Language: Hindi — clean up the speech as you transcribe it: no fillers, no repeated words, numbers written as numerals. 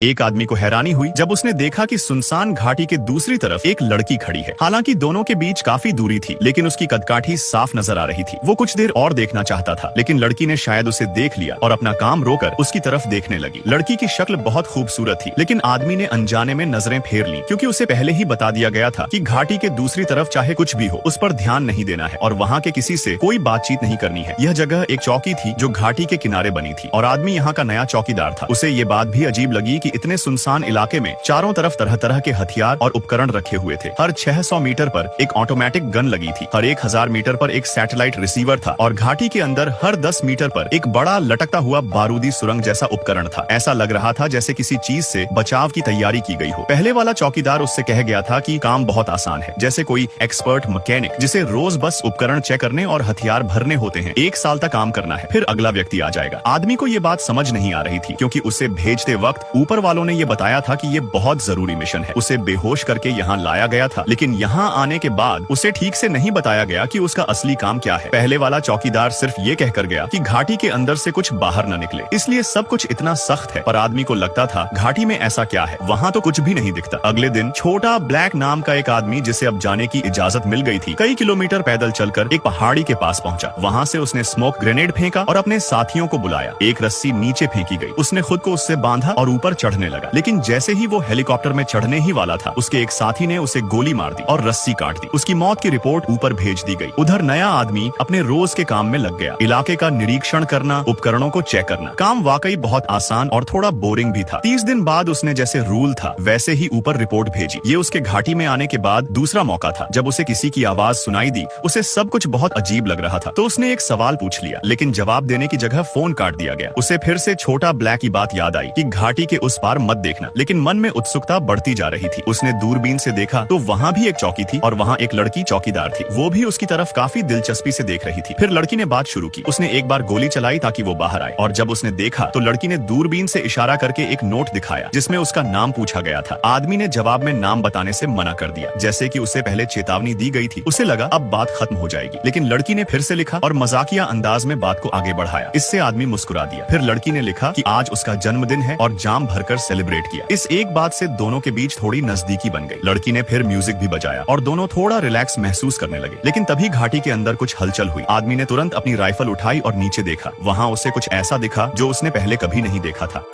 एक आदमी को हैरानी हुई जब उसने देखा कि सुनसान घाटी के दूसरी तरफ एक लड़की खड़ी है। हालांकि दोनों के बीच काफी दूरी थी, लेकिन उसकी कदकाठी साफ नजर आ रही थी। वो कुछ देर और देखना चाहता था, लेकिन लड़की ने शायद उसे देख लिया और अपना काम रोकर उसकी तरफ देखने लगी। लड़की की शक्ल बहुत खूबसूरत थी, लेकिन आदमी ने अनजाने में नजरें फेर ली, क्योंकि उसे पहले ही बता दिया गया था कि घाटी के दूसरी तरफ चाहे कुछ भी हो, उस पर ध्यान नहीं देना है और वहाँ के किसी से कोई बातचीत नहीं करनी है। यह जगह एक चौकी थी जो घाटी के किनारे बनी थी और आदमी यहाँ का नया चौकीदार था। उसे ये बात भी अजीब लगी कि इतने सुनसान इलाके में चारों तरफ तरह तरह के हथियार और उपकरण रखे हुए थे। हर 600 मीटर पर एक ऑटोमेटिक गन लगी थी, हर 1000 मीटर पर एक सैटेलाइट रिसीवर था और घाटी के अंदर हर 10 मीटर पर एक बड़ा लटकता हुआ बारूदी सुरंग जैसा उपकरण था। ऐसा लग रहा था जैसे किसी चीज से बचाव की तैयारी की गई हो। पहले वाला चौकीदार उससे कह गया था कि काम बहुत आसान है, जैसे कोई एक्सपर्ट मैकेनिक जिसे रोज बस उपकरण चेक करने और हथियार भरने होते हैं। 1 साल तक काम करना है, फिर अगला व्यक्ति आ जाएगा। आदमी को ये बात समझ नहीं आ रही थी, क्योंकि उसे भेजते वक्त ऊपर वालों ने ये बताया था कि ये बहुत जरूरी मिशन है। उसे बेहोश करके यहाँ लाया गया था, लेकिन यहाँ आने के बाद उसे ठीक से नहीं बताया गया कि उसका असली काम क्या है। पहले वाला चौकीदार सिर्फ ये कहकर गया कि घाटी के अंदर से कुछ बाहर न निकले, इसलिए सब कुछ इतना सख्त है। पर आदमी को लगता था घाटी में ऐसा क्या है, वहाँ तो कुछ भी नहीं दिखता। अगले दिन छोटा ब्लैक नाम का एक आदमी, जिसे अब जाने की इजाजत मिल गई थी, कई किलोमीटर पैदल चलकर एक पहाड़ी के पास पहुंचा। वहाँ से उसने स्मोक ग्रेनेड फेंका और अपने साथियों को बुलाया। एक रस्सी नीचे फेंकी गई, उसने खुद को उससे बांधा और ऊपर चढ़ने लगा, लेकिन जैसे ही वो हेलीकॉप्टर में चढ़ने ही वाला था, उसके एक साथी ने उसे गोली मार दी और रस्सी काट दी। उसकी मौत की रिपोर्ट ऊपर भेज दी गई। उधर नया आदमी अपने रोज के काम में लग गया। इलाके का निरीक्षण करना, उपकरणों को चेक करना। काम वाकई बहुत आसान और थोड़ा बोरिंग भी था। 30 दिन बाद उसने जैसे रूल था वैसे ही ऊपर रिपोर्ट भेजी। ये उसके घाटी में आने के बाद दूसरा मौका था। जब उसे किसी की आवाज सुनाई दी, उसे सब कुछ बहुत अजीब लग रहा था, तो उसने एक सवाल पूछ लिया, लेकिन जवाब देने की जगह फोन काट दिया गया। उसे फिर से छोटा ब्लैक की बात याद आई कि घाटी के उस पार मत देखना, लेकिन मन में उत्सुकता बढ़ती जा रही थी। उसने दूरबीन से देखा तो वहाँ भी एक चौकी थी और वहाँ एक लड़की चौकीदार थी। वो भी उसकी तरफ काफी दिलचस्पी से देख रही थी। फिर लड़की ने बात शुरू की। उसने एक बार गोली चलाई ताकि वो बाहर आए, और जब उसने देखा तो लड़की ने दूरबीन से इशारा करके एक नोट दिखाया जिसमें उसका नाम पूछा गया था। आदमी ने जवाब में नाम बताने से मना कर दिया, जैसे कि उसे पहले चेतावनी दी गई थी। उसे लगा अब बात खत्म हो जाएगी, लेकिन लड़की ने फिर से लिखा और मजाकिया अंदाज में बात को आगे बढ़ाया। इससे आदमी मुस्कुरा दिया। फिर लड़की ने लिखा कि आज उसका जन्मदिन है और जाम भरकर सेलिब्रेट किया। इस एक बात से दोनों के बीच थोड़ी नजदीकी बन गई। लड़की ने फिर म्यूजिक भी बजाया और दोनों थोड़ा रिलैक्स महसूस करने लगे। लेकिन तभी घाटी के अंदर कुछ हलचल हुई। आदमी ने तुरंत अपनी राइफल उठाई और नीचे देखा। वहाँ उसे कुछ ऐसा दिखा जो उसने पहले कभी नहीं देखा था।